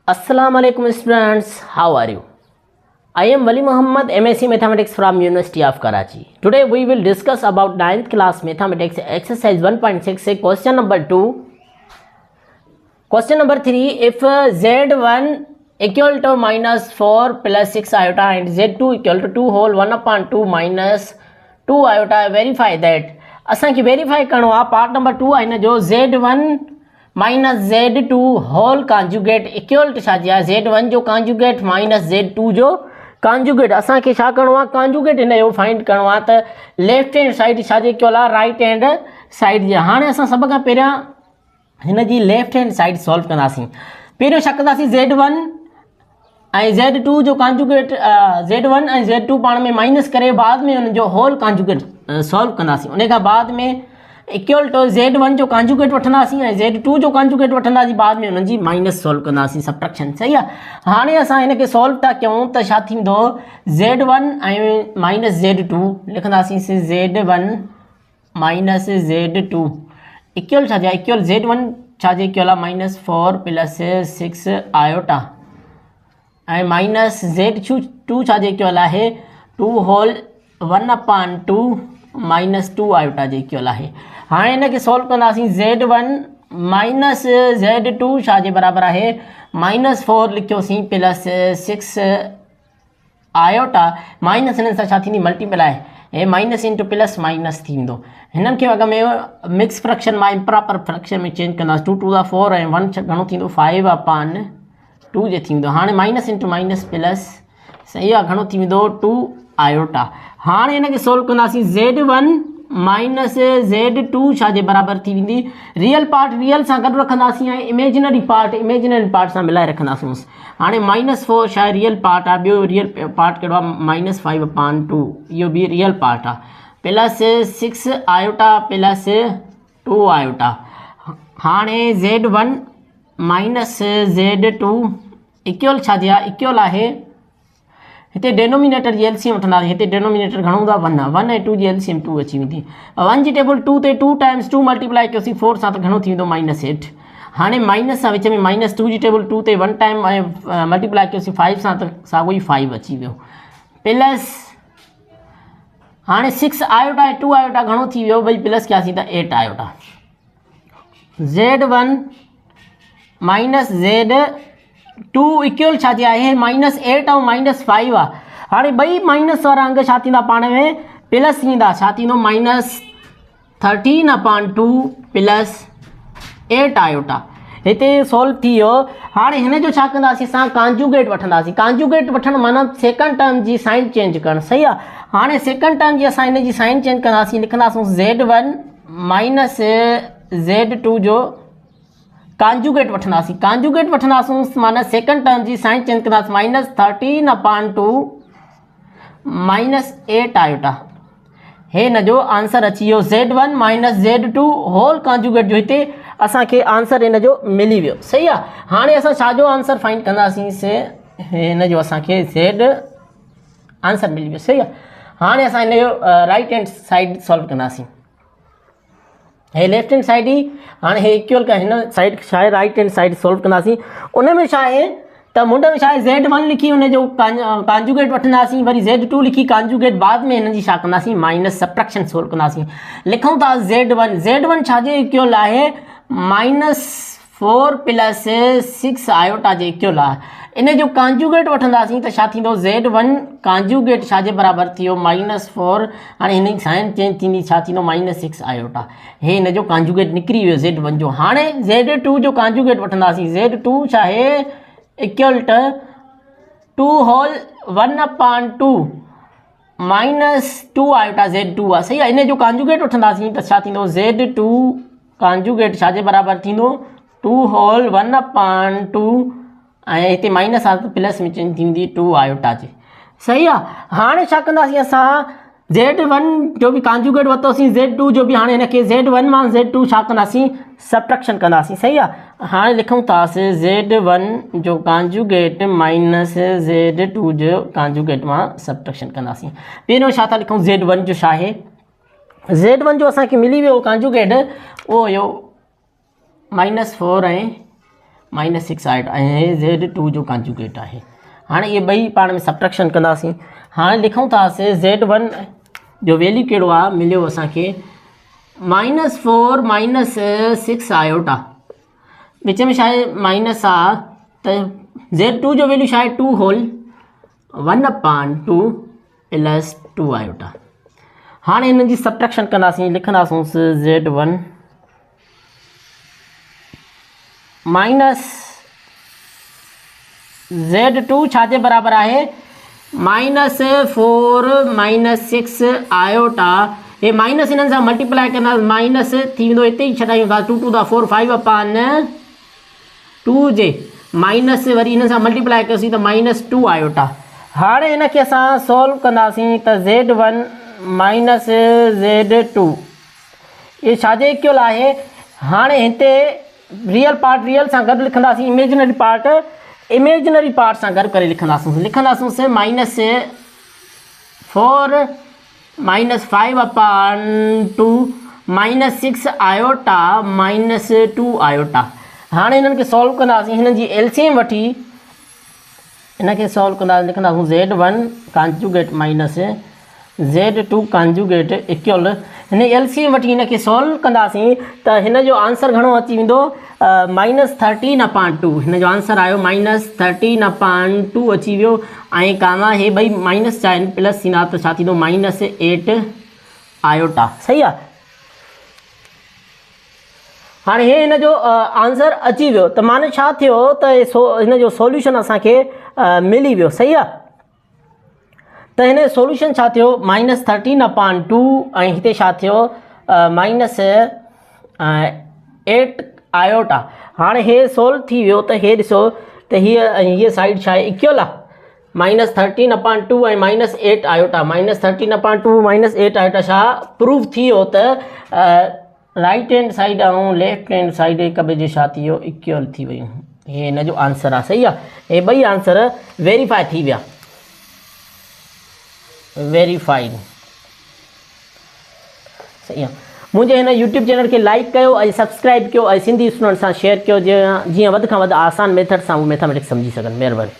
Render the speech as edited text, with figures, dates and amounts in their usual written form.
Assalamu alaikum students, how are you? I am Wali Muhammad, MSc Mathematics from University of Karachi. Today we will discuss about 9th class Mathematics exercise 1.6 question number 2. Question number 3, if Z1 equal to minus 4 plus 6 iota and Z2 equal to 2 whole 1 upon 2 minus 2 iota, verify that. असांखे verify करणो आहे part number 2 आहे हिन जो Z1 minus Z2 whole conjugate equal to छा आहे Z1 जो conjugate minus Z2 जो कॉन्जुगेट। असांखे छा करणो आहे कॉन्जुगेट हिन जो फाइंड करणो आहे त लेफ्ट हैंड साइड छा जे इक्वल आहे राइट हैंड साइड जे। हाणे असां सभ खां पहिरियां हिन जी लेफ्ट हैंड साइड सॉल्व कंदासीं। पहिरियों छा कंदासीं Z1 ऐं Z2 जो कॉन्जुगेट Z1 ऐं Z2 पाण में माइनस करे बाद में हुन जो होल कॉन्जुगेट सॉल्व कंदासीं। उन खां बाद में इक्वल टू Z1 जो कॉन्जुगेट वठंदासीं ऐं Z2 जो कॉन्जुगेट वठंदासीं, बाद में हुननि जी माइनस सॉल्व कंदासीं सबट्रैक्शन। सही आहे। हाणे असां हिन खे सॉल्व था कयूं त छा थींदो Z1 ऐं minus Z2 लिखंदासीं Z1 minus Z2 equal छा आहे इक्वल Z1 छा जे इक्वल आहे माइनस 4 प्लस 6 आयोटा ऐं माइनस Z2 छा जे इक्वल आहे 2 whole 1 upon 2 minus 2 iota J equal आहे। हाणे हिन खे सॉल्व कंदासीं Z1 माइनस Z2 छा जे बराबरि आहे माइनस 4 लिखियोसीं प्लस 6 आयोटा माइनस हिननि सां छा थींदी मल्टीप्लाई ऐं माइनस इंटू प्लस माइनस थी वेंदो। हिननि खे अॻ में मिक्स फ्रैक्शन मां इम्प्रॉपर फ्रैक्शन में चेंज कंदासीं। 2 टू द 4 ऐं 1 घणो थींदो 5 upon 2 जे थी वेंदो। हाणे माइनस इंटू माइनस प्लस सही आहे घणो थी वेंदो 2 आयोटा। हाणे हिन खे सॉल्व कंदासीं Z1 माइनस Z2 छा जे बराबरि थी वेंदी रियल पार्ट रियल सां गॾु रखंदासीं ऐं इमेजिनरी पार्ट सां मिलाए रखंदासीं। हाणे माइनस 4 छा आहे रियल पार्ट आहे, ॿियो रियल पार्ट कहिड़ो आहे माइनस 5 upon 2 इहो बि रियल पार्ट आहे प्लस 6 आयोटा प्लस 2 आयोटा। हाणे Z1 माइनस Z2 इक्वल छा जे आहे इक्वल आहे हिते डेनोमिनेटर जी एलसीएम वठंदासीं। हिते डेनोमिनेटर घणो हूंदो आहे 1 ऐं 2 जी एलसीएम 2 अची वेंदी। 1 जी टेबल 2 ते 2 टाइम्स 2 मल्टीप्लाई कयोसीं 4 सां त घणो थी वेंदो माइनस 8। हाणे माइनस सां विच में माइनस 2 जी टेबल 2 ते 1 टाइम ऐं मल्टीप्लाई कयोसीं 5 सां त साॻियो ई 5 अची वियो प्लस हाणे 6 आयोटा ऐं 2 आयोटा घणो थी वियो ॿई प्लस कयासीं त 8 iota. Z1 minus Z2 equal छा जे आहे माइनस 8 ऐं माइनस 5 आहे। हाणे ॿई माइनस वारा अंग छा थींदा पाण में प्लस थींदा। छा थींदो माइनस 13 upon 2 प्लस 8 आयोटा। हिते सॉल्व थी वियो। हाणे हिन जो छा कंदासीं असां कॉन्जुगेट वठंदासीं। कॉन्जुगेट वठणु माना सेकंड टर्म जी साइन चेंज करणु। सही आहे। हाणे सेकंड टर्म जी असां हिन जी साइन चेंज कंदासीं लिखंदासीं Z1 माइनस Z2 जो कॉन्जुगेट वठंदासीं। कॉन्जुगेट वठंदासीं माना सेकंड टर्म जी साइन चेंज कंदासीं माइनस 13 upon 2 माइनस 8 आयोटा। हे हिन जो आंसर अची वियो Z1 minus Z2 whole conjugate जो हिते असांखे आंसर हिन जो मिली वियो। सही आहे। हाणे असां छा जो आंसर फाइंड कंदासीं से हिन जो असांखे Z आंसर मिली वियो। सही आहे। हाणे असां हिन जो राइट हैंड साइड सॉल्व कंदासीं। हे लेफ्ट हैंड साइड ई हाणे हे इक्वल का हिन साइड छा आहे राइट हैंड साइड सॉल्व कंदासीं। उन में छा आहे त मुंड में छा आहे Z1 लिखी हुन जो कॉन्जुगेट वठंदासीं, वरी Z2 लिखी कॉन्जुगेट, बाद में हिन जी छा कंदासीं माइनस सबट्रैक्शन सॉल्व कंदासीं। लिखूं था Z1 छा जे इक्वल आहे minus 4 plus 6 iota J equal आहे। इन जो कॉन्जुगेट वठंदासीं त छा थींदो Z1 कॉन्जुगेट छा जे बराबरि थी वियो माइनस 4। हाणे हिन जी साइन चेंज थींदी छा थींदो माइनस 6 आयोटा। हे हिन जो कॉन्जुगेट निकिरी वियो Z1 जो। हाणे Z2 जो कॉन्जुगेट वठंदासीं। Z2 छा आहे equal to 2 whole 1 upon 2 minus 2 iota Z2 आहे। सही आहे। इन जो कॉन्जुगेट वठंदासीं त छा थींदो Z2 कॉन्जुगेट छा जे बराबरि थींदो 2 होल 1 upon 2 ऐं हिते माइनस आहे त प्लस में चेंज थींदी 2 आयोटा जी। सही आहे। हाणे छा कंदासीं असां Z1 जो बि कॉन्जुगेट वरितोसीं Z2 जो बि। हाणे हिनखे Z1 मां Z2 छा कंदासीं सबट्रैक्शन कंदासीं। सही आहे। हाणे लिखूं था Z1 जो कॉन्जुगेट माइनस Z2 जो कॉन्जुगेट मां सबट्रैक्शन कंदासीं। पहिरियों छा था लिखूं Z1 जो छा आहे Z1 जो असांखे मिली वियो कॉन्जुगेट उहो हुयो -4 ऐं -6 आयोटा ऐं Z2 जो कॉन्जुगेट आहे। हाणे इहे ॿई पाण में सब्ट्रैक्शन कंदासीं। हाणे लिखूं था Z1 जो वैल्यू कहिड़ो आहे, मिलियो असांखे -4 -6 आयोटा, विच में छा आहे माइनस आहे, त Z2 जो वैल्यू छा आहे 2 होल 1/2 + 2 आयोटा। हाणे हिननि जी सब्ट्रैक्शन कंदासीं, लिखंदासीं Z1 माइनस Z2 छाजे बराबरि आहे -4 - 6 आयोटा। हे माइनस हिननि सां मल्टीप्लाई कंदा, माइनस थी वेंदो, हिते ई छॾायूं था 2 टू द 4 5/2 जे माइनस वरी हिननि सां मल्टीप्लाई कयोसीं त -2 आयोटा। हाणे हिनखे असां सॉल्व कंदासीं त Z1 माइनस Z2 इहे छाजे इक्वल आहे। हाणे हिते रियल पार्ट रियल सां गॾु लिखंदासीं, इमेजिनरी पार्ट इमेजिनरी पार्ट सां गॾु करे लिखंदासीं -4 - 5/2 -6 आयोटा -2 आयोटा। हाणे हिननि खे सॉल्व कंदासीं, हिननि जी एलसीएम वठी हिनखे सॉल्व कंदासीं, लिखंदासीं Z1 conjugate minus Z2 conjugate equal, हिन एलसीएम वठी हिनखे सॉल्व कंदासीं त हिन जो आंसर घणो अची वेंदो -13/2। हिन जो आंसर आयो -13/2 अची वियो। ऐं कामा हे ॿई माइनस जा आहिनि, प्लस थींदा त छा थींदो -8 आयोटा। सही आहे। हाणे हे हिन जो आंसर अची वियो, त माने छा थियो त हिन जो सॉल्यूशन असांखे मिली वियो। सही आहे। त हिन जो सॉल्यूशन छा थियो -13/2 ऐं हिते छा थियो -8 आयोटा। हाणे हे सोल्व थी वियो, त हे ॾिसो त हीअ साइड छा आहे इक्वल आहे, -13/2 ऐं -8 आयोटा। -13/2 -8 आयोटा छा प्रूव थी वियो त राइट हैंड साइड ऐं लेफ्ट हैंड साइड हिक ॿिए जे छा थी वियो इक्वल थी वियूं। हे हिन जो आंसर आहे। सही आहे। हे ॿई आंसर वेरीफाई थी विया, वेरीफाइड। सही आहे। मुंहिंजे हिन यूट्यूब चैनल खे लाइक कयो ऐं सब्सक्राइब कयो ऐं सिंधी स्टूडेंट सां शेयर कयो, जीअं वधि खां वधि आसान मेथड सां उहे मैथमेटिक्स सम्झी सघनि। महिरबानी।